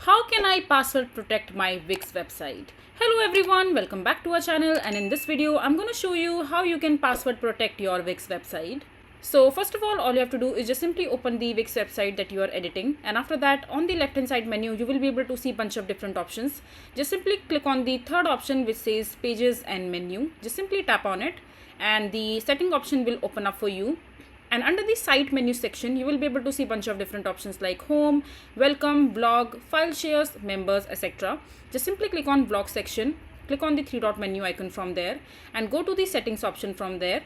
How can I password protect my Wix website? Hello everyone, welcome back to our channel, and in this video I'm going to show you how you can password protect your Wix website. So first of all you have to do is just simply open the Wix website that you are editing, and after that on the left hand side menu you will be able to see a bunch of different options. Just simply click on the third option which says pages and menu. Just simply tap on it and the setting option will open up for you. And under the site menu section, you will be able to see a bunch of different options like home, welcome, blog, file shares, members, etc. Just simply click on blog section, click on the three dot menu icon from there and go to the settings option from there.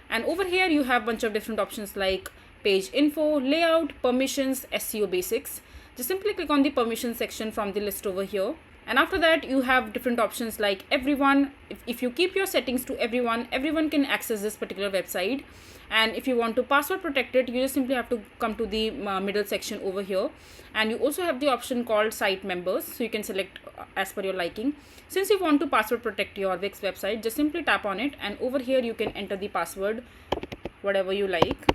And over here you have a bunch of different options like page info, layout, permissions, SEO basics. Just simply click on the permission section from the list over here. And after that you have different options like everyone. If you keep your settings to everyone can access this particular website. And if you want to password protect it, you just simply have to come to the middle section over here, and you also have the option called site members, so you can select as per your liking. Since you want to password protect your Wix website, just simply tap on it and over here you can enter the password whatever you like,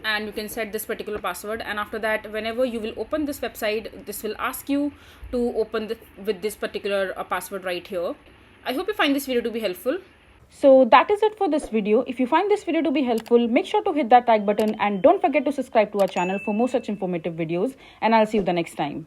and you can set this particular password. And after that, whenever you will open this website, this will ask you to open with this particular password right here. I hope you find this video to be helpful. So that is it for this video. If you find this video to be helpful, make sure to hit that like button and don't forget to subscribe to our channel for more such informative videos, and I'll see you the next time.